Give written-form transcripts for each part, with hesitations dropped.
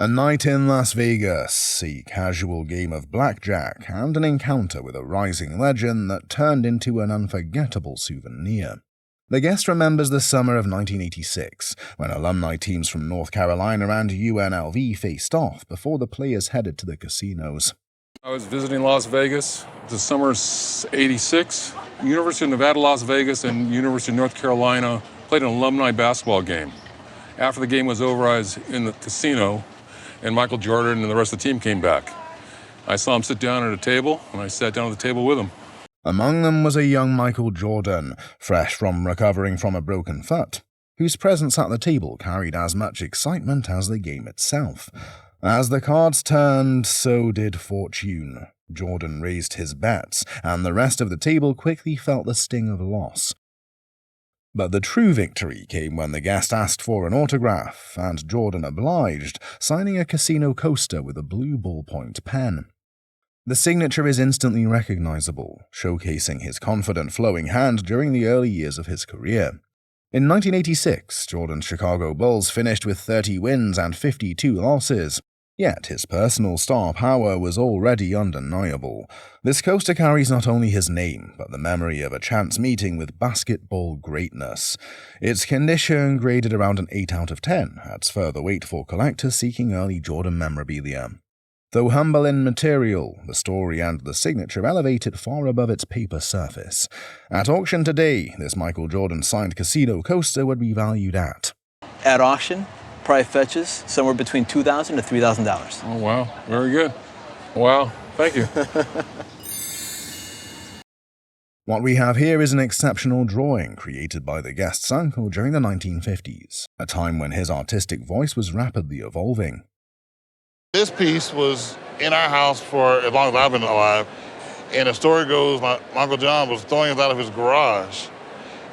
A night in Las Vegas, a casual game of blackjack, and an encounter with a rising legend that turned into an unforgettable souvenir. The guest remembers the summer of 1986, when alumni teams from North Carolina and UNLV faced off before the players headed to the casinos. I was visiting Las Vegas. The summer '86. University of Nevada, Las Vegas, and University of North Carolina played an alumni basketball game. After the game was over, I was in the casino, and Michael Jordan and the rest of the team came back. I saw him sit down at a table, and I sat down at the table with him. Among them was a young Michael Jordan, fresh from recovering from a broken foot, whose presence at the table carried as much excitement as the game itself. As the cards turned, so did fortune. Jordan raised his bets, and the rest of the table quickly felt the sting of loss. But the true victory came when the guest asked for an autograph, and Jordan obliged, signing a casino coaster with a blue ballpoint pen. The signature is instantly recognizable, showcasing his confident flowing hand during the early years of his career. In 1986, Jordan's Chicago Bulls finished with 30 wins and 52 losses. Yet his personal star power was already undeniable. This coaster carries not only his name, but the memory of a chance meeting with basketball greatness. Its condition, graded around an 8 out of 10, adds further weight for collectors seeking early Jordan memorabilia. Though humble in material, the story and the signature elevate it far above its paper surface. At auction today, this Michael Jordan signed casino coaster would be valued at auction, probably fetches somewhere between $2,000 to $3,000. Oh, wow. Very good. Wow. Thank you. What we have here is an exceptional drawing created by the guest's uncle during the 1950s, a time when his artistic voice was rapidly evolving. This piece was in our house for as long as I've been alive, and the story goes, my Uncle John was throwing it out of his garage,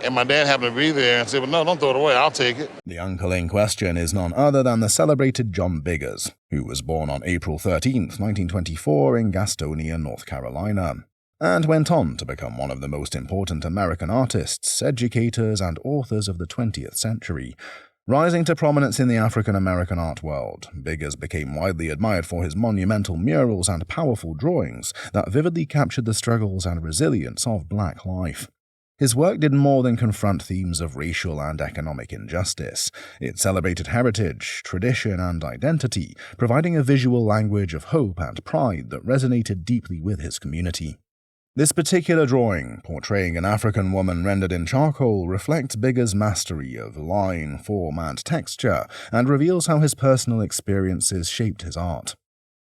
and my dad happened to be there and said, well, no, don't throw it away, I'll take it. The uncle in question is none other than the celebrated John Biggers, who was born on April 13, 1924 in Gastonia, North Carolina, and went on to become one of the most important American artists, educators, and authors of the 20th century. Rising to prominence in the African-American art world, Biggers became widely admired for his monumental murals and powerful drawings that vividly captured the struggles and resilience of Black life. His work did more than confront themes of racial and economic injustice. It celebrated heritage, tradition, and identity, providing a visual language of hope and pride that resonated deeply with his community. This particular drawing, portraying an African woman rendered in charcoal, reflects Biggers' mastery of line, form, and texture, and reveals how his personal experiences shaped his art.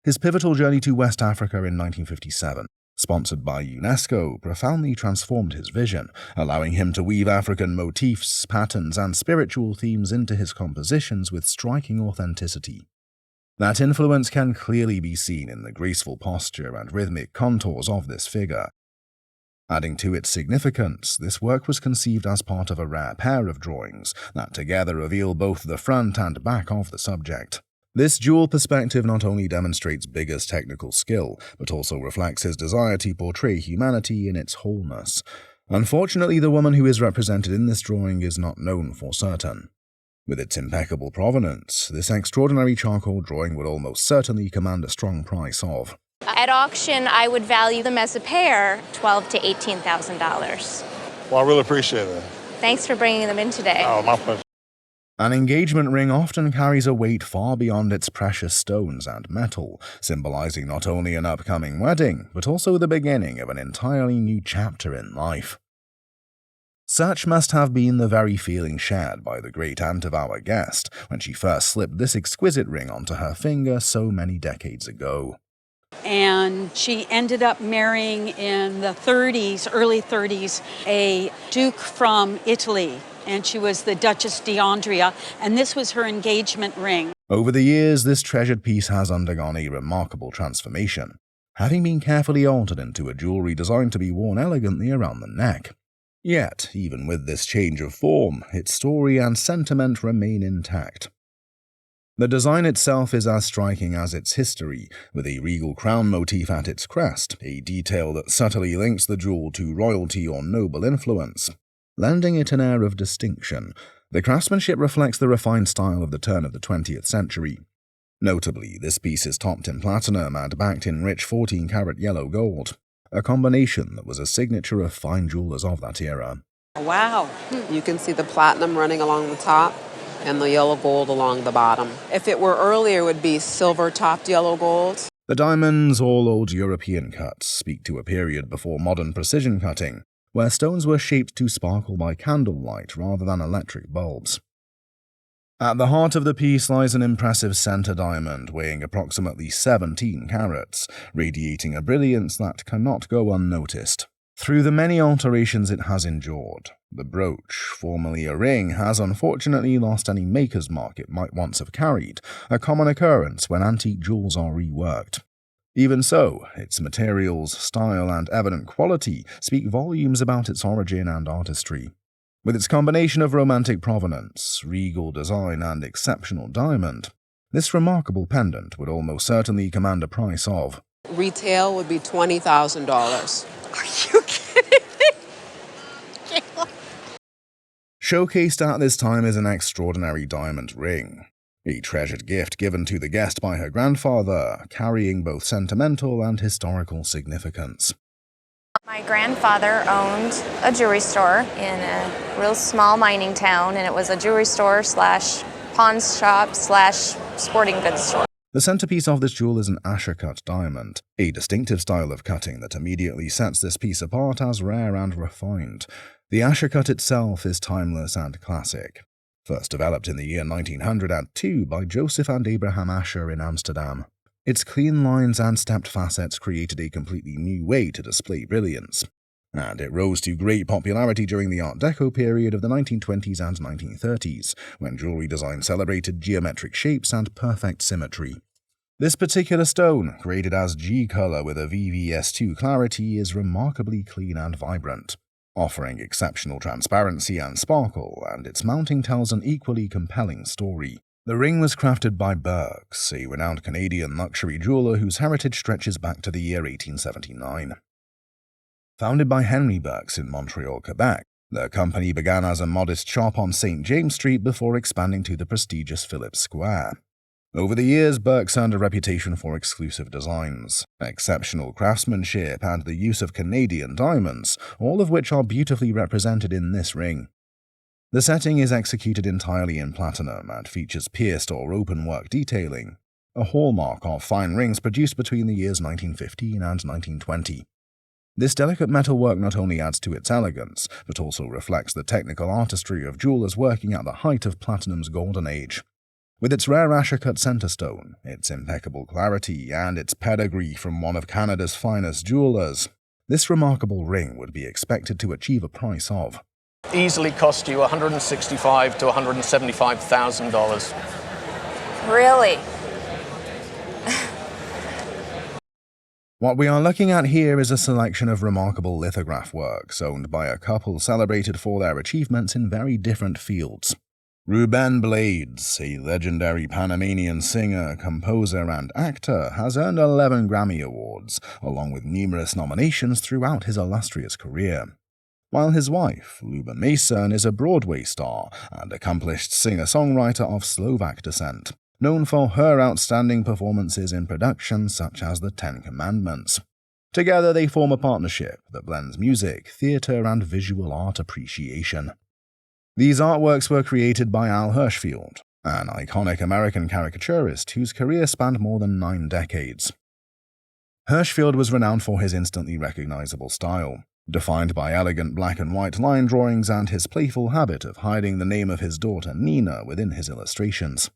His pivotal journey to West Africa in 1957, sponsored by UNESCO, profoundly transformed his vision, allowing him to weave African motifs, patterns, and spiritual themes into his compositions with striking authenticity. That influence can clearly be seen in the graceful posture and rhythmic contours of this figure. Adding to its significance, this work was conceived as part of a rare pair of drawings that together reveal both the front and back of the subject. This dual perspective not only demonstrates Biggers' technical skill, but also reflects his desire to portray humanity in its wholeness. Unfortunately, the woman who is represented in this drawing is not known for certain. With its impeccable provenance, this extraordinary charcoal drawing would almost certainly command a strong price of. At auction, I would value them as a pair $12,000 to $18,000. Well, I really appreciate it. Thanks for bringing them in today. Oh, my pleasure. An engagement ring often carries a weight far beyond its precious stones and metal, symbolizing not only an upcoming wedding, but also the beginning of an entirely new chapter in life. Such must have been the very feeling shared by the great aunt of our guest when she first slipped this exquisite ring onto her finger so many decades ago. And she ended up marrying in the 30s, early 30s, a duke from Italy, and she was the Duchess d'Andria, and this was her engagement ring. Over the years, this treasured piece has undergone a remarkable transformation, having been carefully altered into a jewelry designed to be worn elegantly around the neck. Yet, even with this change of form, its story and sentiment remain intact. The design itself is as striking as its history, with a regal crown motif at its crest, a detail that subtly links the jewel to royalty or noble influence, lending it an air of distinction. The craftsmanship reflects the refined style of the turn of the 20th century. Notably, this piece is topped in platinum and backed in rich 14-karat yellow gold, a combination that was a signature of fine jewelers of that era. Wow. You can see the platinum running along the top and the yellow gold along the bottom. If it were earlier, it would be silver-topped yellow gold. The diamonds, all old European cuts, speak to a period before modern precision cutting, where stones were shaped to sparkle by candlelight rather than electric bulbs. At the heart of the piece lies an impressive center diamond weighing approximately 17 carats, radiating a brilliance that cannot go unnoticed. Through the many alterations it has endured, the brooch, formerly a ring, has unfortunately lost any maker's mark it might once have carried, a common occurrence when antique jewels are reworked. Even so, its materials, style, and evident quality speak volumes about its origin and artistry. With its combination of romantic provenance, regal design, and exceptional diamond, this remarkable pendant would almost certainly command a price of... Retail would be $20,000. Are you kidding me? Showcased at this time is an extraordinary diamond ring, a treasured gift given to the guest by her grandfather, carrying both sentimental and historical significance. My grandfather owned a jewelry store in a real small mining town, and it was a jewelry store slash pawn shop slash sporting goods store. The centerpiece of this jewel is an Asher-cut diamond, a distinctive style of cutting that immediately sets this piece apart as rare and refined. The Asher-cut itself is timeless and classic. First developed in the year 1902 by Joseph and Abraham Asher in Amsterdam. Its clean lines and stepped facets created a completely new way to display brilliance, and it rose to great popularity during the Art Deco period of the 1920s and 1930s, when jewelry design celebrated geometric shapes and perfect symmetry. This particular stone, graded as G color with a VVS2 clarity, is remarkably clean and vibrant, offering exceptional transparency and sparkle, and its mounting tells an equally compelling story. The ring was crafted by Burks, a renowned Canadian luxury jeweler whose heritage stretches back to the year 1879. Founded by Henry Burks in Montreal, Quebec, the company began as a modest shop on St. James Street before expanding to the prestigious Phillips Square. Over the years, Burks earned a reputation for exclusive designs, exceptional craftsmanship, and the use of Canadian diamonds, all of which are beautifully represented in this ring. The setting is executed entirely in platinum and features pierced or open-work detailing, a hallmark of fine rings produced between the years 1915 and 1920. This delicate metalwork not only adds to its elegance, but also reflects the technical artistry of jewelers working at the height of platinum's golden age. With its rare Asher-cut center stone, its impeccable clarity, and its pedigree from one of Canada's finest jewelers, this remarkable ring would be expected to achieve a price of... easily cost you $165,000 to $175,000. Really? What we are looking at here is a selection of remarkable lithograph works owned by a couple celebrated for their achievements in very different fields. Ruben Blades, a legendary Panamanian singer, composer, and actor, has earned 11 Grammy Awards, along with numerous nominations throughout his illustrious career. While his wife, Luba Mason, is a Broadway star and accomplished singer-songwriter of Slovak descent, known for her outstanding performances in productions such as The Ten Commandments. Together they form a partnership that blends music, theater, and visual art appreciation. These artworks were created by Al Hirschfeld, an iconic American caricaturist whose career spanned more than 9 decades. Hirschfeld was renowned for his instantly recognizable style, defined by elegant black and white line drawings and his playful habit of hiding the name of his daughter Nina within his illustrations.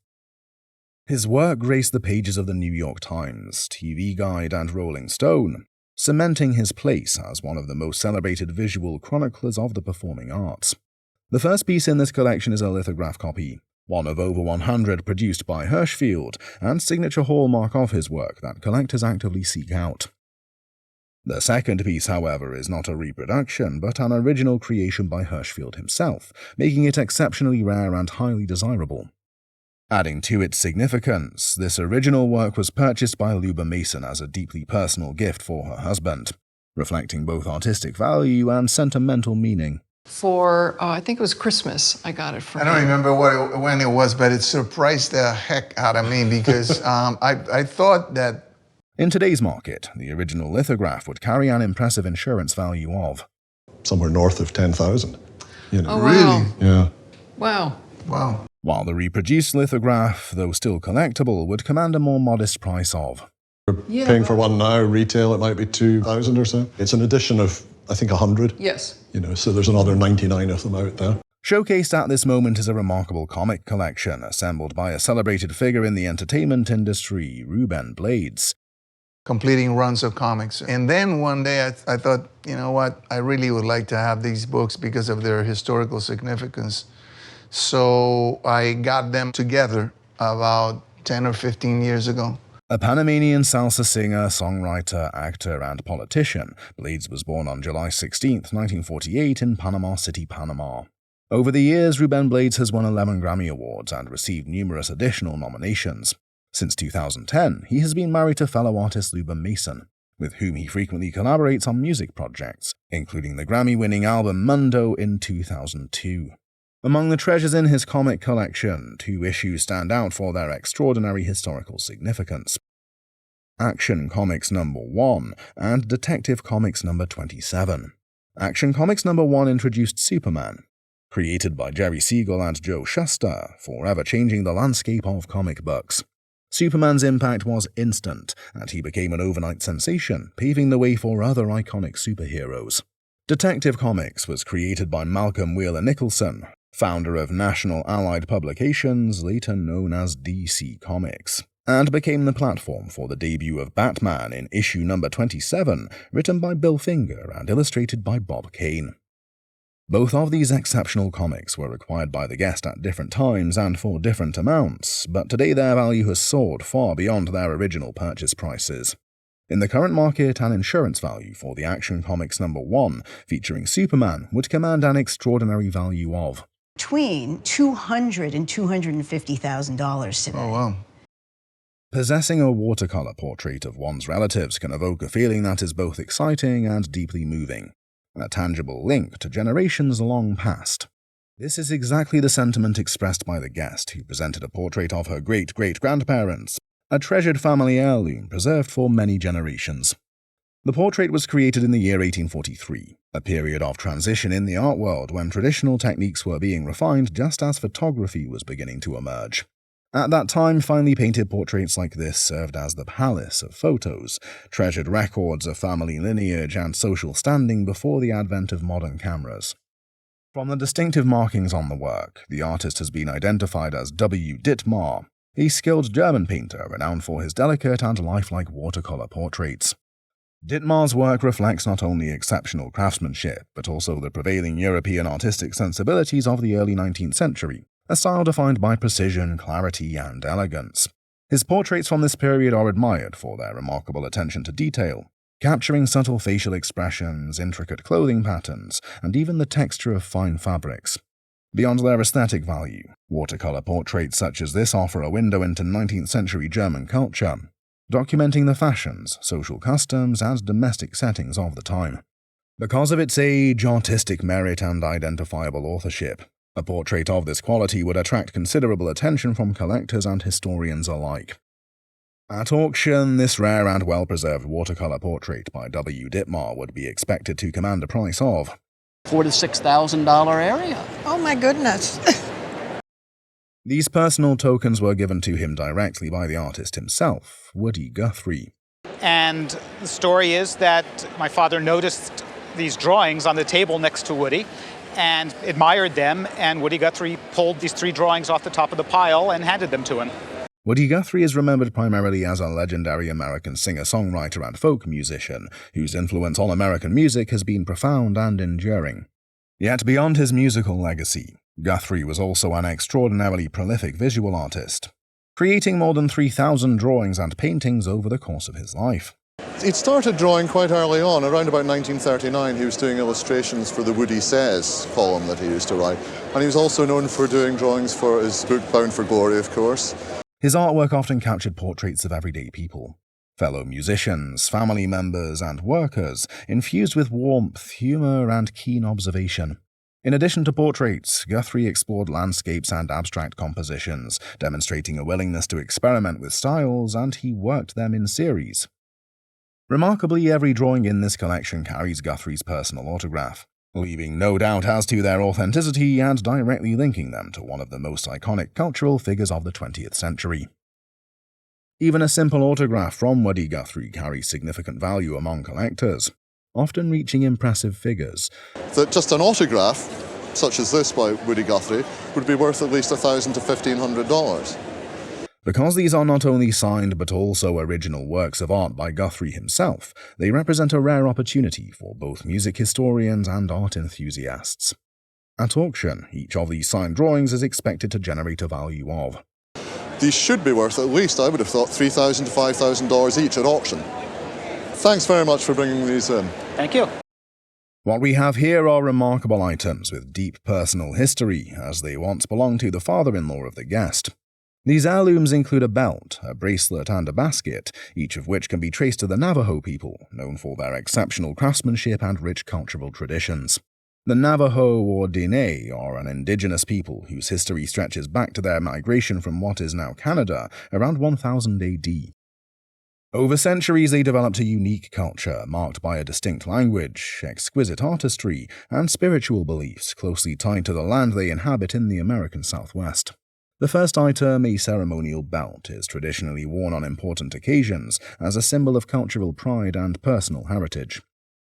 His work graced the pages of the New York Times, TV Guide, and Rolling Stone, cementing his place as one of the most celebrated visual chroniclers of the performing arts. The first piece in this collection is a lithograph copy, one of over 100 produced by Hirschfeld, and signature hallmark of his work that collectors actively seek out. The second piece, however, is not a reproduction, but an original creation by Hirschfeld himself, making it exceptionally rare and highly desirable. Adding to its significance, this original work was purchased by Luba Mason as a deeply personal gift for her husband, reflecting both artistic value and sentimental meaning. for, I think it was Christmas, I got it from I don't him. remember when it was, but it surprised the heck out of me because I thought that... In today's market, the original lithograph would carry an impressive insurance value of somewhere north of 10,000. You know. Oh, wow. Really? Yeah. Wow. Wow. While the reproduced lithograph, though still collectible, would command a more modest price of. We're paying for one now, retail it might be 2,000 or so. It's an edition of, I think, 100. Yes. You know, so there's another 99 of them out there. Showcased at this moment is a remarkable comic collection assembled by a celebrated figure in the entertainment industry, Ruben Blades. Completing runs of comics. And then one day I thought, you know what, I really would like to have these books because of their historical significance. So I got them together about 10 or 15 years ago. A Panamanian salsa singer, songwriter, actor, and politician, Blades was born on July 16, 1948 in Panama City, Panama. Over the years, Ruben Blades has won 11 Grammy Awards and received numerous additional nominations. Since 2010, he has been married to fellow artist Luba Mason, with whom he frequently collaborates on music projects, including the Grammy-winning album Mundo in 2002. Among the treasures in his comic collection, 2 issues stand out for their extraordinary historical significance: Action Comics No. 1 and Detective Comics No. 27. Action Comics No. 1 introduced Superman, created by Jerry Siegel and Joe Shuster, forever changing the landscape of comic books. Superman's impact was instant, and he became an overnight sensation, paving the way for other iconic superheroes. Detective Comics was created by Malcolm Wheeler Nicholson, founder of National Allied Publications, later known as DC Comics, and became the platform for the debut of Batman in issue number 27, written by Bill Finger and illustrated by Bob Kane. Both of these exceptional comics were acquired by the guest at different times and for different amounts, but today their value has soared far beyond their original purchase prices. In the current market, an insurance value for the Action Comics No. 1, featuring Superman, would command an extraordinary value of between $200,000 and $250,000 today. Oh, wow. Possessing a watercolor portrait of one's relatives can evoke a feeling that is both exciting and deeply moving, a tangible link to generations long past. This is exactly the sentiment expressed by the guest, who presented a portrait of her great-great-grandparents, a treasured family heirloom preserved for many generations. The portrait was created in the year 1843, a period of transition in the art world when traditional techniques were being refined just as photography was beginning to emerge. At that time, finely painted portraits like this served as the palace of photos, treasured records of family lineage and social standing before the advent of modern cameras. From the distinctive markings on the work, the artist has been identified as W. Dittmar, a skilled German painter renowned for his delicate and lifelike watercolor portraits. Dittmar's work reflects not only exceptional craftsmanship, but also the prevailing European artistic sensibilities of the early 19th century, a style defined by precision, clarity, and elegance. His portraits from this period are admired for their remarkable attention to detail, capturing subtle facial expressions, intricate clothing patterns, and even the texture of fine fabrics. Beyond their aesthetic value, watercolor portraits such as this offer a window into 19th century German culture, documenting the fashions, social customs, and domestic settings of the time. Because of its age, artistic merit, and identifiable authorship, a portrait of this quality would attract considerable attention from collectors and historians alike. At auction, this rare and well-preserved watercolor portrait by W. Dittmar would be expected to command a price of $4,000 to $6,000 area. Oh my goodness. These personal tokens were given to him directly by the artist himself, Woody Guthrie. And the story is that my father noticed these drawings on the table next to Woody and admired them, and Woody Guthrie pulled these 3 drawings off the top of the pile and handed them to him. Woody Guthrie is remembered primarily as a legendary American singer-songwriter and folk musician, whose influence on American music has been profound and enduring. Yet beyond his musical legacy, Guthrie was also an extraordinarily prolific visual artist, creating more than 3,000 drawings and paintings over the course of his life. He started drawing quite early on. Around about 1939, he was doing illustrations for the Woody Says column that he used to write. And he was also known for doing drawings for his book Bound for Glory, of course. His artwork often captured portraits of everyday people, fellow musicians, family members, and workers, infused with warmth, humor, and keen observation. In addition to portraits, Guthrie explored landscapes and abstract compositions, demonstrating a willingness to experiment with styles, and he worked them in series. Remarkably, every drawing in this collection carries Guthrie's personal autograph, leaving no doubt as to their authenticity and directly linking them to one of the most iconic cultural figures of the 20th century. Even a simple autograph from Woody Guthrie carries significant value among collectors, often reaching impressive figures. That just an autograph, such as this by Woody Guthrie, would be worth at least $1,000 to $1,500. Because these are not only signed but also original works of art by Guthrie himself, they represent a rare opportunity for both music historians and art enthusiasts. At auction, each of these signed drawings is expected to generate a value of. These should be worth at least, I would have thought, $3,000 to $5,000 each at auction. Thanks very much for bringing these in. Thank you. What we have here are remarkable items with deep personal history, as they once belonged to the father-in-law of the guest. These heirlooms include a belt, a bracelet, and a basket, each of which can be traced to the Navajo people, known for their exceptional craftsmanship and rich cultural traditions. The Navajo, or Diné, are an indigenous people whose history stretches back to their migration from what is now Canada around 1000 AD. Over centuries, they developed a unique culture marked by a distinct language, exquisite artistry, and spiritual beliefs closely tied to the land they inhabit in the American Southwest. The first item, a ceremonial belt, is traditionally worn on important occasions as a symbol of cultural pride and personal heritage.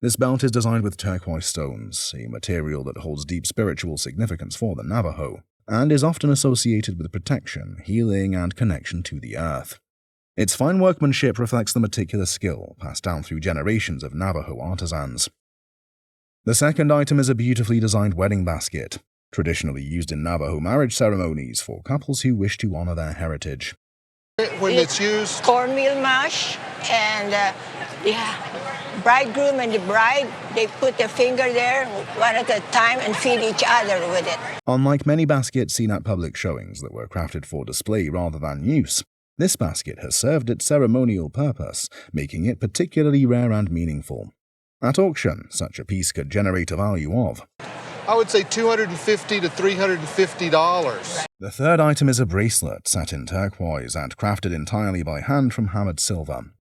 This belt is designed with turquoise stones, a material that holds deep spiritual significance for the Navajo, and is often associated with protection, healing, and connection to the earth. Its fine workmanship reflects the meticulous skill passed down through generations of Navajo artisans. The second item is a beautifully designed wedding basket, traditionally used in Navajo marriage ceremonies for couples who wish to honor their heritage. When it's used? Cornmeal mash, and bridegroom and the bride, they put their finger there one at a time and feed each other with it. Unlike many baskets seen at public showings that were crafted for display rather than use, this basket has served its ceremonial purpose, making it particularly rare and meaningful. At auction, such a piece could generate a value of, I would say $250 to $350. The third item is a bracelet set in turquoise and crafted entirely by hand from hammered silver.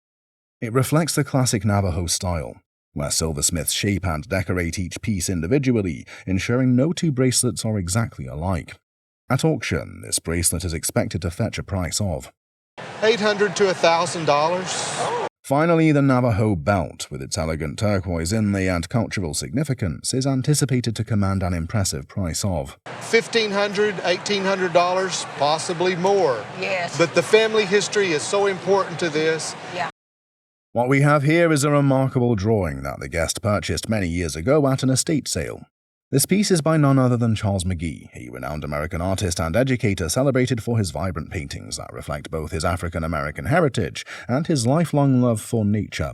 It reflects the classic Navajo style, where silversmiths shape and decorate each piece individually, ensuring no two bracelets are exactly alike. At auction, this bracelet is expected to fetch a price of $800 to $1,000. Finally, the Navajo belt, with its elegant turquoise inlay and cultural significance, is anticipated to command an impressive price of $1,500, $1,800, possibly more. Yes. But the family history is so important to this. Yeah. What we have here is a remarkable drawing that the guest purchased many years ago at an estate sale. This piece is by none other than Charles McGee, a renowned American artist and educator celebrated for his vibrant paintings that reflect both his African-American heritage and his lifelong love for nature.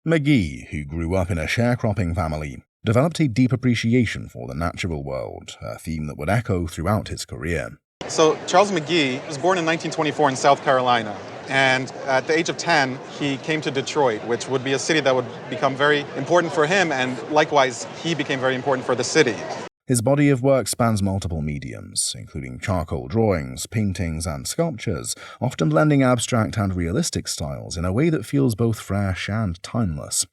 McGee, who grew up in a sharecropping family, developed a deep appreciation for the natural world, a theme that would echo throughout his career. So Charles McGee was born in 1924 in South Carolina. And at the age of 10, he came to Detroit, which would be a city that would become very important for him, and likewise, he became very important for the city. His body of work spans multiple mediums, including charcoal drawings, paintings, and sculptures, often blending abstract and realistic styles in a way that feels both fresh and timeless.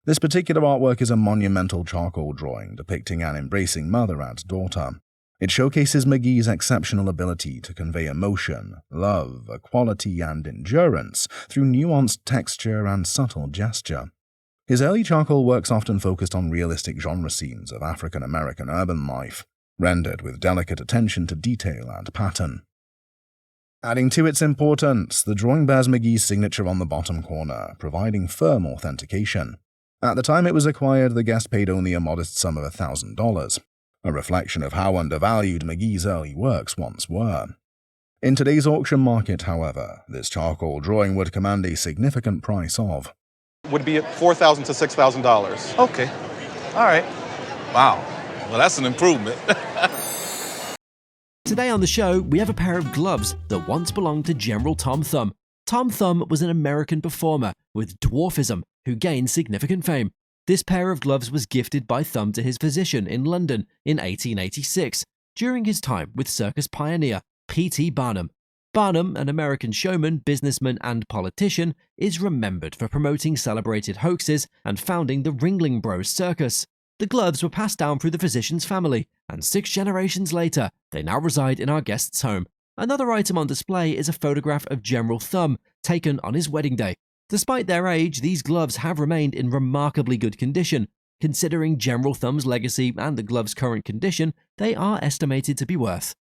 This particular artwork is a monumental charcoal drawing depicting an embracing mother and daughter. It showcases McGee's exceptional ability to convey emotion, love, equality, and endurance through nuanced texture and subtle gesture. His early charcoal works often focused on realistic genre scenes of African-American urban life, rendered with delicate attention to detail and pattern. Adding to its importance, the drawing bears McGee's signature on the bottom corner, providing firm authentication. At the time it was acquired, the guest paid only a modest sum of $1,000. A reflection of how undervalued McGee's early works once were. In today's auction market, however, this charcoal drawing would command a significant price of would be $4,000 to $6,000. Okay. All right. Wow. Well, that's an improvement. Today on the show, we have a pair of gloves that once belonged to General Tom Thumb. Tom Thumb was an American performer with dwarfism who gained significant fame. This pair of gloves was gifted by Thumb to his physician in London in 1886, during his time with circus pioneer P.T. Barnum. Barnum, an American showman, businessman, and politician, is remembered for promoting celebrated hoaxes and founding the Ringling Bros Circus. The gloves were passed down through the physician's family, and 6 generations later, they now reside in our guest's home. Another item on display is a photograph of General Thumb, taken on his wedding day. Despite their age, these gloves have remained in remarkably good condition. Considering General Thumb's legacy and the gloves' current condition, they are estimated to be worth.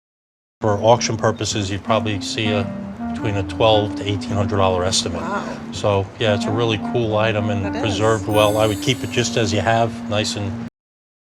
For auction purposes, you'd probably see between a $1,200 to $1,800 estimate. Wow. So yeah, it's a really cool item and preserved well. I would keep it just as you have, nice and...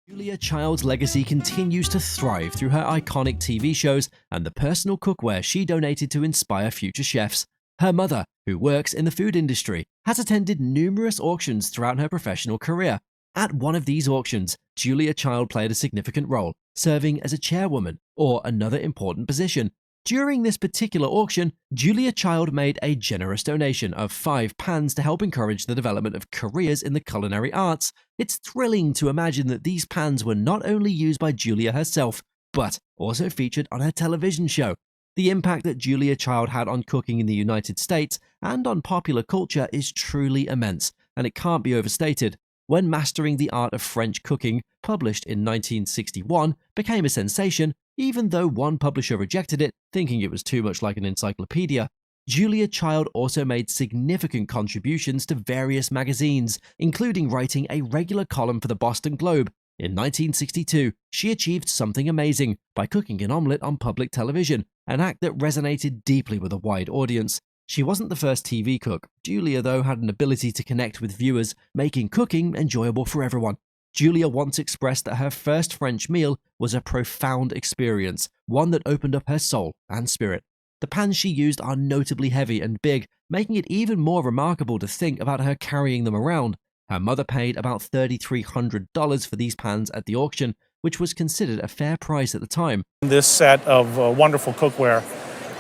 Julia Child's legacy continues to thrive through her iconic TV shows and the personal cookware she donated to inspire future chefs. Her mother, who works in the food industry, has attended numerous auctions throughout her professional career. At one of these auctions, Julia Child played a significant role, serving as a chairwoman or another important position. During this particular auction, Julia Child made a generous donation of 5 pans to help encourage the development of careers in the culinary arts. It's thrilling to imagine that these pans were not only used by Julia herself, but also featured on her television show. The impact that Julia Child had on cooking in the United States and on popular culture is truly immense, and it can't be overstated. When Mastering the Art of French Cooking, published in 1961, became a sensation, even though one publisher rejected it, thinking it was too much like an encyclopedia. Julia Child also made significant contributions to various magazines, including writing a regular column for the Boston Globe. In 1962, she achieved something amazing by cooking an omelette on public television, an act that resonated deeply with a wide audience. She wasn't the first TV cook. Julia, though, had an ability to connect with viewers, making cooking enjoyable for everyone. Julia once expressed that her first French meal was a profound experience, one that opened up her soul and spirit. The pans she used are notably heavy and big, making it even more remarkable to think about her carrying them around. Her mother paid about $3,300 for these pans at the auction, which was considered a fair price at the time. This set of wonderful cookware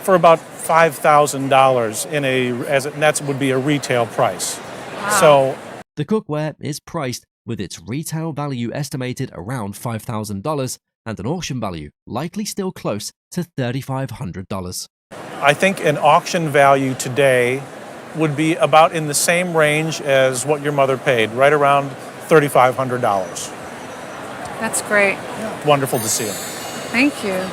for about $5,000 and that would be a retail price. Wow. So the cookware is priced with its retail value estimated around $5,000 and an auction value likely still close to $3,500. I think an auction value today would be about in the same range as what your mother paid, right around $3,500. That's great. Wonderful to see it. Thank you.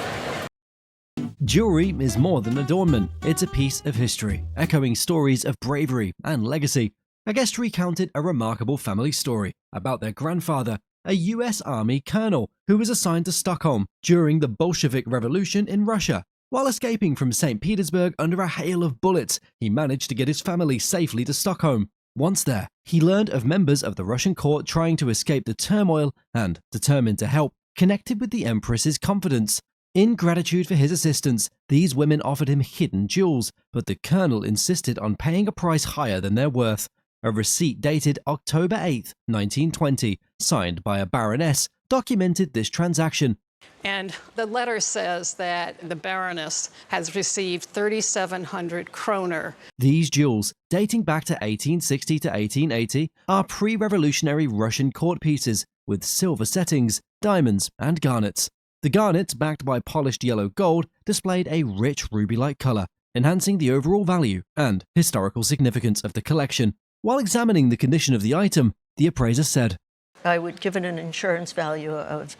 Jewelry is more than adornment, it's a piece of history, echoing stories of bravery and legacy. A guest recounted a remarkable family story about their grandfather, a US Army colonel who was assigned to Stockholm during the Bolshevik Revolution in Russia. While escaping from St. Petersburg under a hail of bullets, he managed to get his family safely to Stockholm. Once there, he learned of members of the Russian court trying to escape the turmoil and, determined to help, connected with the Empress's confidence. In gratitude for his assistance, these women offered him hidden jewels, but the colonel insisted on paying a price higher than their worth. A receipt dated October 8, 1920, signed by a baroness, documented this transaction. And the letter says that the Baroness has received 3,700 kroner. These jewels, dating back to 1860 to 1880, are pre-revolutionary Russian court pieces with silver settings, diamonds, and garnets. The garnets, backed by polished yellow gold, displayed a rich ruby-like color, enhancing the overall value and historical significance of the collection. While examining the condition of the item, the appraiser said, I would give it an insurance value of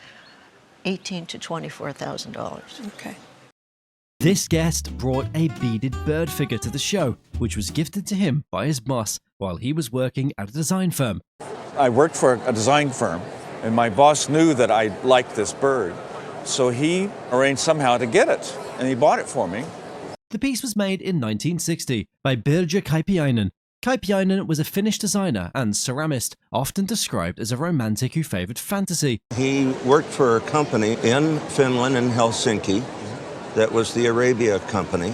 $18,000 to $24,000. Okay. This guest brought a beaded bird figure to the show, which was gifted to him by his boss while he was working at a design firm. I worked for a design firm, and my boss knew that I liked this bird, so he arranged somehow to get it, and he bought it for me. The piece was made in 1960 by Birger Kaipiainen. Kaipiainen was a Finnish designer and ceramist, often described as a romantic who favored fantasy. He worked for a company in Finland and Helsinki that was the Arabia Company.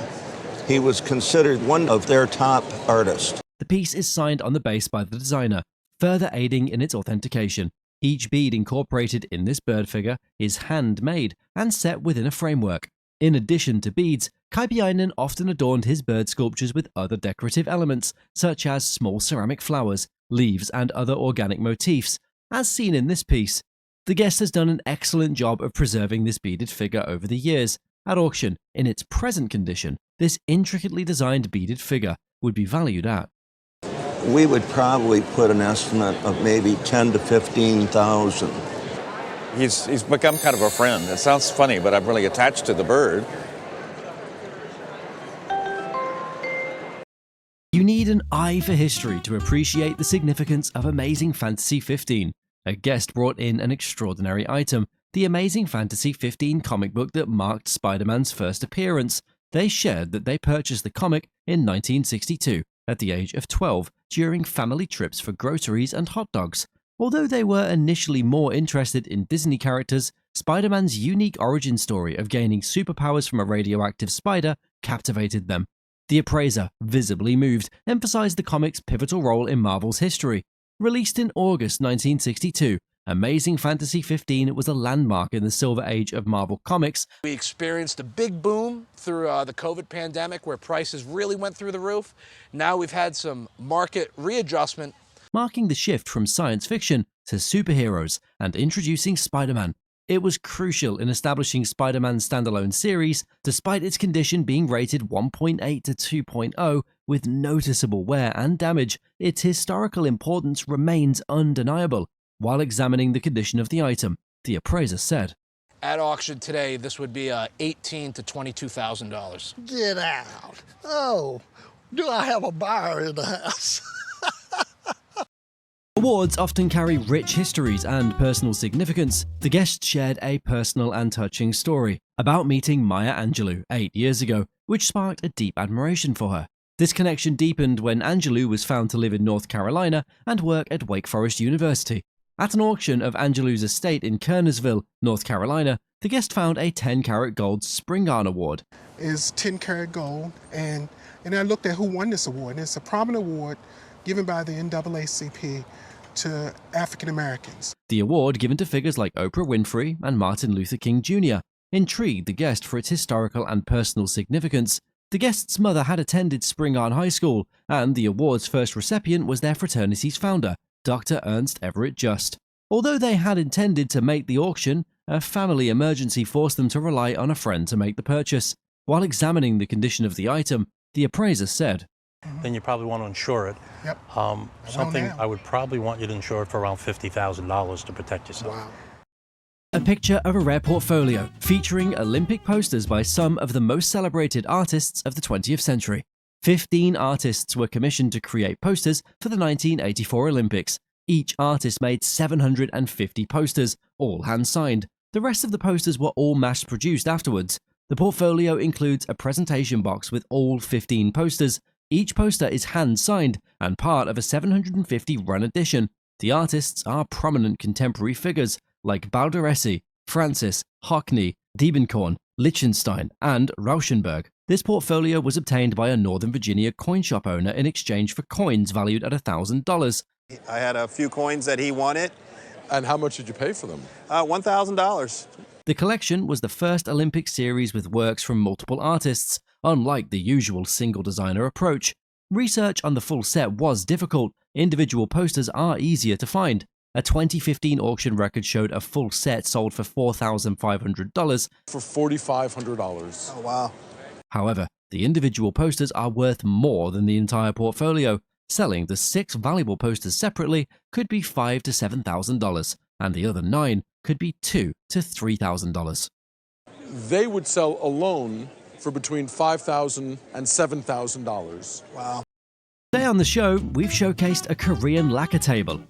He was considered one of their top artists. The piece is signed on the base by the designer, further aiding in its authentication. Each bead incorporated in this bird figure is handmade and set within a framework. In addition to beads, Kaipiainen often adorned his bird sculptures with other decorative elements, such as small ceramic flowers, leaves, and other organic motifs, as seen in this piece. The guest has done an excellent job of preserving this beaded figure over the years. At auction, in its present condition, this intricately designed beaded figure would be valued at. We would probably put an estimate of maybe 10 to 15,000. He's become kind of a friend. It sounds funny, but I'm really attached to the bird. You need an eye for history to appreciate the significance of Amazing Fantasy 15. A guest brought in an extraordinary item, the Amazing Fantasy 15 comic book that marked Spider-Man's first appearance. They shared that they purchased the comic in 1962 at the age of 12 during family trips for groceries and hot dogs. Although they were initially more interested in Disney characters, Spider-Man's unique origin story of gaining superpowers from a radioactive spider captivated them. The appraiser, visibly moved, emphasized the comic's pivotal role in Marvel's history. Released in August 1962, Amazing Fantasy 15 was a landmark in the Silver Age of Marvel Comics. We experienced a big boom through the COVID pandemic where prices really went through the roof. Now we've had some market readjustment. Marking the shift from science fiction to superheroes and introducing Spider-Man. It was crucial in establishing Spider-Man's standalone series, despite its condition being rated 1.8 to 2.0 with noticeable wear and damage. Its historical importance remains undeniable. While examining the condition of the item, the appraiser said, At auction today, this would be $18,000 to $22,000. Get out. Oh, do I have a buyer in the house? Awards often carry rich histories and personal significance. The guest shared a personal and touching story about meeting Maya Angelou 8 years ago, which sparked a deep admiration for her. This connection deepened when Angelou was found to live in North Carolina and work at Wake Forest University. At an auction of Angelou's estate in Kernersville, North Carolina, the guest found a 10-karat gold Spingarn Award. It's 10-karat gold, and I looked at who won this award, and it's a prominent award given by the NAACP to African Americans. The award, given to figures like Oprah Winfrey and Martin Luther King Jr., intrigued the guest for its historical and personal significance. The guest's mother had attended Spingarn High School, and the award's first recipient was their fraternity's founder, Dr. Ernst Everett Just. Although they had intended to make the auction, a family emergency forced them to rely on a friend to make the purchase. While examining the condition of the item, the appraiser said, Then you probably want to insure it. Yep. Something I would probably want you to insure it for around $50,000 to protect yourself. Wow. A picture of a rare portfolio featuring Olympic posters by some of the most celebrated artists of the 20th century. 15 artists were commissioned to create posters for the 1984 Olympics. Each artist made 750 posters, all hand-signed. The rest of the posters were all mass-produced afterwards. The portfolio includes a presentation box with all 15 posters. Each poster is hand-signed and part of a 750-run edition. The artists are prominent contemporary figures like Balderesi, Francis, Hockney, Diebenkorn, Lichtenstein, and Rauschenberg. This portfolio was obtained by a Northern Virginia coin shop owner in exchange for coins valued at $1,000. I had a few coins that he wanted. And how much did you pay for them? $1,000. The collection was the first Olympic series with works from multiple artists, unlike the usual single designer approach. Research on the full set was difficult. Individual posters are easier to find. A 2015 auction record showed a full set sold for $4,500. For $4,500. Oh, wow. However, the individual posters are worth more than the entire portfolio. Selling the 6 valuable posters separately could be $5,000 to $7,000, and the other 9 could be $2,000 to $3,000. They would sell alone for between $5,000 and $7,000. Wow. Today on the show, we've showcased a Korean lacquer table.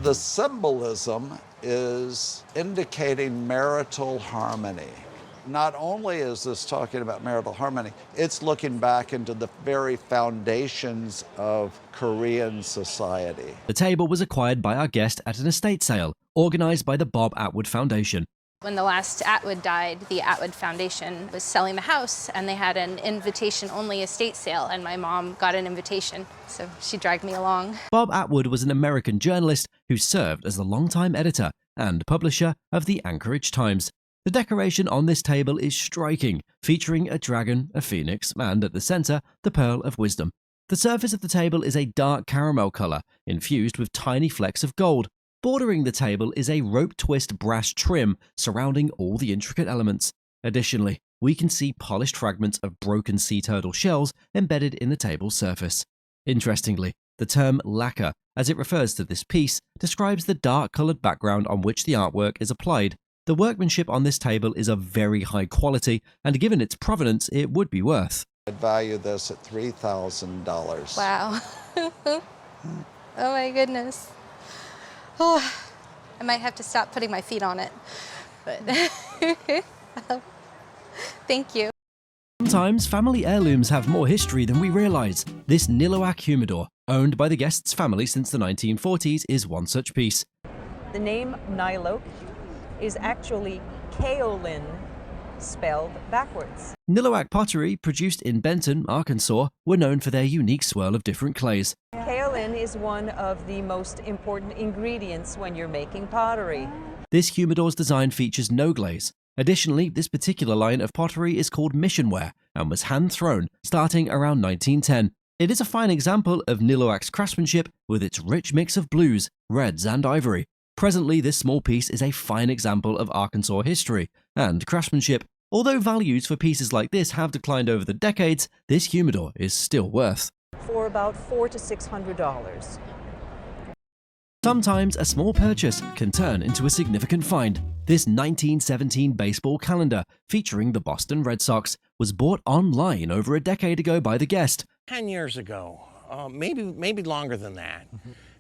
The symbolism is indicating marital harmony. Not only is this talking about marital harmony, it's looking back into the very foundations of Korean society. The table was acquired by our guest at an estate sale, organized by the Bob Atwood Foundation. When the last Atwood died, the Atwood Foundation was selling the house, and they had an invitation-only estate sale, and my mom got an invitation, so she dragged me along. Bob Atwood was an American journalist who served as the longtime editor and publisher of the Anchorage Times. The decoration on this table is striking, featuring a dragon, a phoenix, and at the center, the Pearl of Wisdom. The surface of the table is a dark caramel color, infused with tiny flecks of gold. Bordering the table is a rope twist brass trim surrounding all the intricate elements. Additionally, we can see polished fragments of broken sea turtle shells embedded in the table's surface. Interestingly, the term lacquer, as it refers to this piece, describes the dark-colored background on which the artwork is applied. The workmanship on this table is of very high quality, and given its provenance, it would be worth. I'd value this at $3,000. Wow. Oh my goodness. Oh, I might have to stop putting my feet on it, but thank you. Sometimes family heirlooms have more history than we realize. This Niloak humidor, owned by the guest's family since the 1940s, is one such piece. The name Niloak is actually kaolin, spelled backwards. Niloak pottery, produced in Benton, Arkansas, were known for their unique swirl of different clays. Kaolin is one of the most important ingredients when you're making pottery. This humidor's design features no glaze. Additionally, this particular line of pottery is called missionware and was hand-thrown starting around 1910. It is a fine example of Niloak's craftsmanship with its rich mix of blues, reds, and ivory. Presently, this small piece is a fine example of Arkansas history and craftsmanship. Although values for pieces like this have declined over the decades, this humidor is still worth. For about $400 to $600. Sometimes a small purchase can turn into a significant find. This 1917 baseball calendar featuring the Boston Red Sox was bought online over a decade ago by the guest. 10 years ago, maybe longer than that.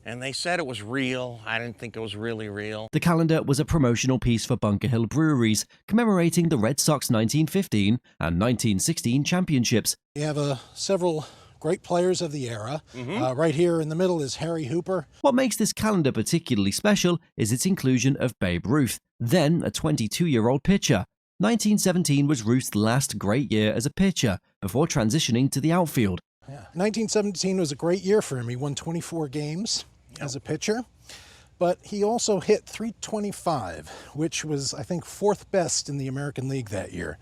And they said it was real. I didn't think it was really real. The calendar was a promotional piece for Bunker Hill Breweries, commemorating the Red Sox 1915 and 1916 championships. We have several great players of the era. Right here in the middle is Harry Hooper. What makes this calendar particularly special is its inclusion of Babe Ruth, then a 22-year-old pitcher. 1917 was Ruth's last great year as a pitcher before transitioning to the outfield. 1917 was a great year for him. He won 24 games as a pitcher, but he also hit .325, which was, I think, fourth best in the American League that year.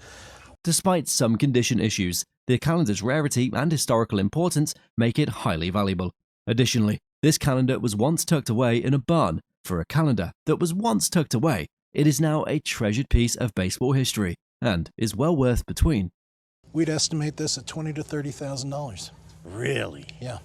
Despite some condition issues, the calendar's rarity and historical importance make it highly valuable. Additionally, this calendar was once tucked away in a barn. For a calendar that was once tucked away, it is now a treasured piece of baseball history and is well worth between. We'd estimate this at $20,000 to $30,000. Really? Yeah.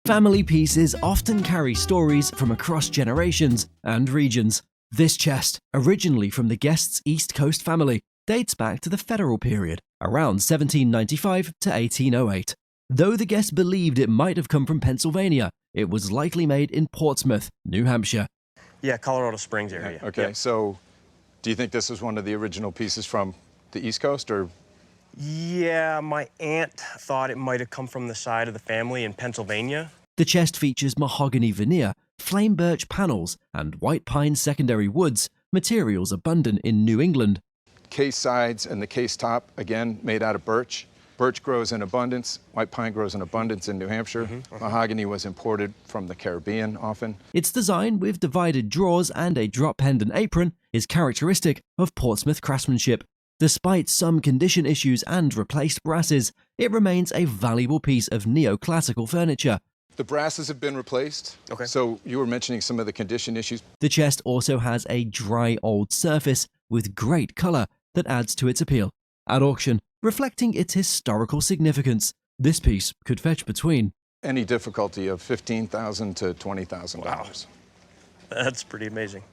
Family pieces often carry stories from across generations and regions. This chest, originally from the guest's East Coast family, dates back to the Federal period, around 1795 to 1808. Though the guest believed it might have come from Pennsylvania, it was likely made in Portsmouth, New Hampshire. Yeah, Colorado Springs area. Okay, so do you think this was one of the original pieces from the East Coast, or? Yeah, my aunt thought it might have come from the side of the family in Pennsylvania. The chest features mahogany veneer, flame birch panels, and white pine secondary woods, materials abundant in New England. Case sides and the case top, again, made out of birch. Birch grows in abundance. White pine grows in abundance in New Hampshire. Mahogany was imported from the Caribbean often. Its design with divided drawers and a drop pendant apron is characteristic of Portsmouth craftsmanship. Despite some condition issues and replaced brasses, it remains a valuable piece of neoclassical furniture. The brasses have been replaced. Okay. So you were mentioning some of the condition issues. The chest also has a dry old surface with great color that adds to its appeal. At auction, reflecting its historical significance, this piece could fetch between any difficulty of $15,000 to $20,000. Wow. That's pretty amazing.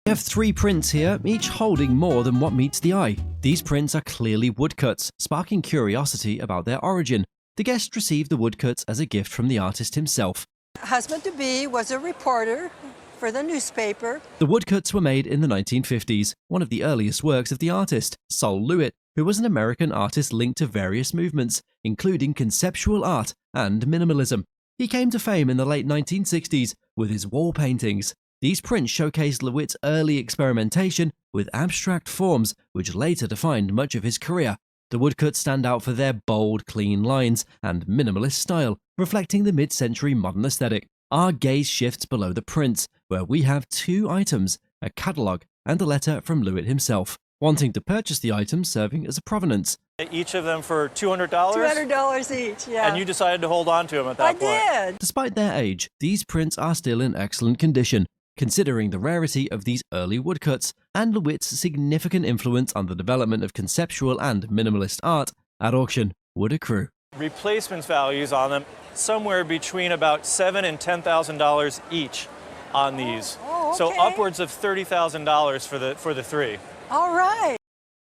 We have 3 prints here, each holding more than what meets the eye. These prints are clearly woodcuts, sparking curiosity about their origin. The guest received the woodcuts as a gift from the artist himself. Husband-to-be was a reporter for the newspaper. The woodcuts were made in the 1950s, one of the earliest works of the artist, Sol LeWitt, who was an American artist linked to various movements, including conceptual art and minimalism. He came to fame in the late 1960s with his wall paintings. These prints showcased LeWitt's early experimentation with abstract forms, which later defined much of his career. The woodcuts stand out for their bold, clean lines and minimalist style, reflecting the mid-century modern aesthetic. Our gaze shifts below the prints, where we have 2 items, a catalogue and a letter from LeWitt himself. wanting to purchase the item serving as a provenance. Each of them for $200? $200 each, yeah. And you decided to hold on to them at that point? I did. Despite their age, these prints are still in excellent condition, considering the rarity of these early woodcuts and Lewitt's significant influence on the development of conceptual and minimalist art at auction would accrue. Replacement values on them somewhere between about $7,000 and $10,000 each on these. Oh, okay. So upwards of $30,000 for the three. All right.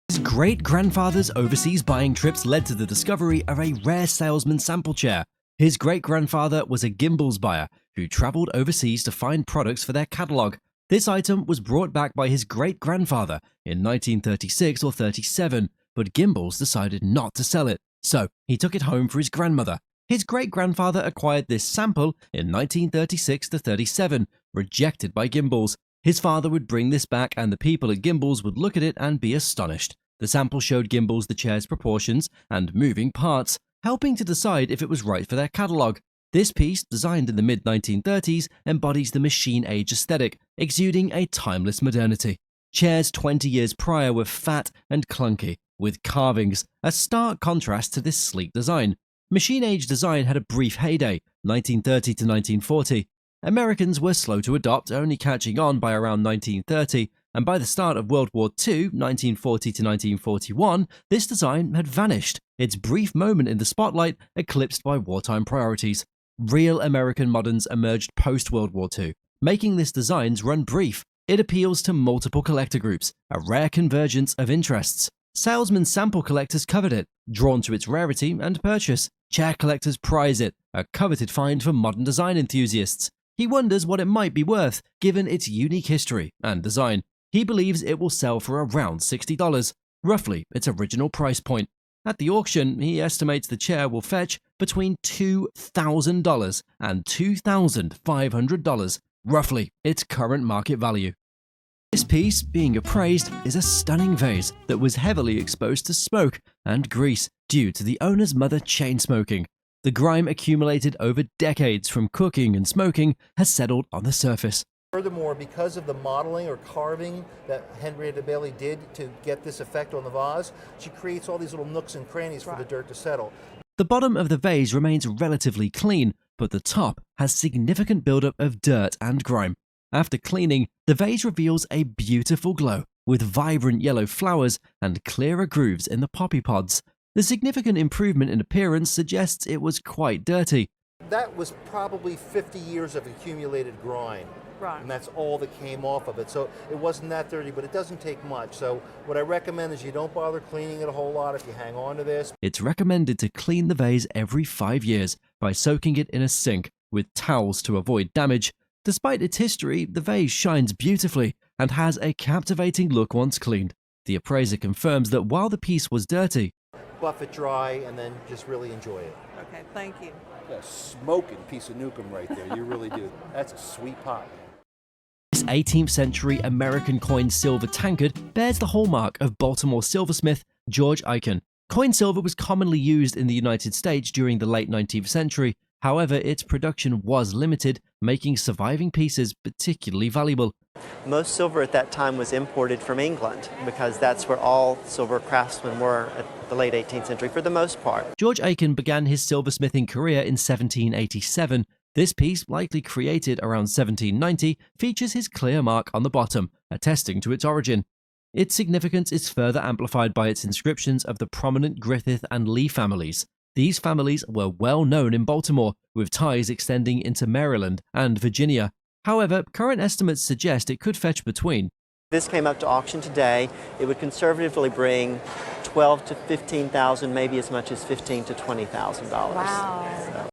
His great-grandfather's overseas buying trips led to the discovery of a rare salesman sample chair. His great-grandfather was a gimbals buyer who traveled overseas to find products for their catalog. This item was brought back by his great-grandfather in 1936 or 37, but Gimbals decided not to sell it, so he took it home for his grandmother. His great-grandfather acquired this sample in 1936 to 37, rejected by Gimbals. His father would bring this back and the people at Gimbals would look at it and be astonished. The sample showed Gimbals the chair's proportions and moving parts, helping to decide if it was right for their catalog. This piece, designed in the mid-1930s, embodies the machine-age aesthetic, exuding a timeless modernity. Chairs 20 years prior were fat and clunky, with carvings, a stark contrast to this sleek design. Machine-age design had a brief heyday, 1930 to 1940. Americans were slow to adopt, only catching on by around 1930, and by the start of World War II, 1940 to 1941, this design had vanished, its brief moment in the spotlight eclipsed by wartime priorities. Real American moderns emerged post-World War II, making this design's run brief. It appeals to multiple collector groups, a rare convergence of interests. Salesman sample collectors covet it, drawn to its rarity and purchase. Chair collectors prize it, a coveted find for modern design enthusiasts. He wonders what it might be worth, given its unique history and design. He believes it will sell for around $60, roughly its original price point. At the auction, he estimates the chair will fetch between $2,000 and $2,500, roughly its current market value. This piece, being appraised, is a stunning vase that was heavily exposed to smoke and grease due to the owner's mother chain smoking. The grime accumulated over decades from cooking and smoking has settled on the surface. Furthermore, because of the modeling or carving that Henrietta Bailey did to get this effect on the vase, she creates all these little nooks and crannies for the dirt to settle. The bottom of the vase remains relatively clean, but the top has significant buildup of dirt and grime. After cleaning, the vase reveals a beautiful glow with vibrant yellow flowers and clearer grooves in the poppy pods. The significant improvement in appearance suggests it was quite dirty. That was probably 50 years of accumulated grime. Right. And that's all that came off of it. So it wasn't that dirty, but it doesn't take much. So what I recommend is you don't bother cleaning it a whole lot if you hang on to this. It's recommended to clean the vase every 5 years by soaking it in a sink with towels to avoid damage. Despite its history, the vase shines beautifully and has a captivating look once cleaned. The appraiser confirms that while the piece was dirty, buff it dry and then just really enjoy it. Okay, thank you. A smoking piece of nukem right there, you really do. That's a sweet pot. This 18th century American coin silver tankard bears the hallmark of Baltimore silversmith George Aiken. Coin silver was commonly used in the United States during the late 19th century. However, its production was limited, making surviving pieces particularly valuable. Most silver at that time was imported from England because that's where all silver craftsmen were at the late 18th century for the most part. George Aiken began his silversmithing career in 1787. This piece, likely created around 1790, features his clear mark on the bottom, attesting to its origin. Its significance is further amplified by its inscriptions of the prominent Griffith and Lee families. These families were well known in Baltimore, with ties extending into Maryland and Virginia. However, current estimates suggest it could fetch between. This came up to auction today. It would conservatively bring $12,000 to $15,000, maybe as much as $15,000 to $20,000. Wow.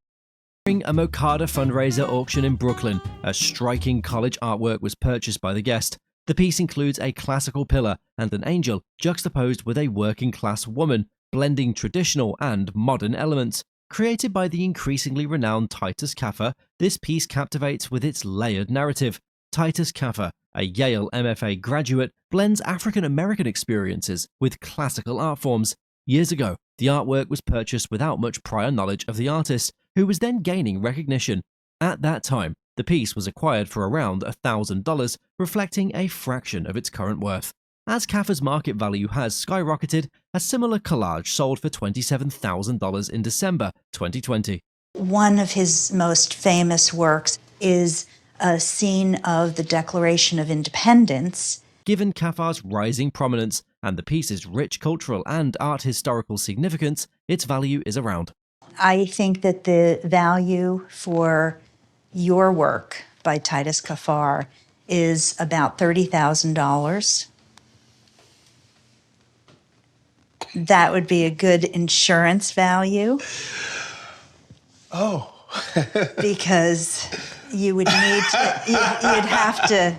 During a Mokada fundraiser auction in Brooklyn, a striking college artwork was purchased by the guest. The piece includes a classical pillar and an angel juxtaposed with a working-class woman, blending traditional and modern elements. Created by the increasingly renowned Titus Kaffir, this piece captivates with its layered narrative. Titus Kaffir, a Yale MFA graduate, blends African-American experiences with classical art forms. Years ago, the artwork was purchased without much prior knowledge of the artist, who was then gaining recognition. At that time, the piece was acquired for around $1,000, reflecting a fraction of its current worth. As Kaffa's market value has skyrocketed, a similar collage sold for $27,000 in December 2020. One of his most famous works is a scene of the Declaration of Independence. Given Kaffa's rising prominence and the piece's rich cultural and art historical significance, its value is around. I think that the value for your work by Titus Kaphar is about $30,000. That would be a good insurance value. Oh. Because you would need to, you'd have to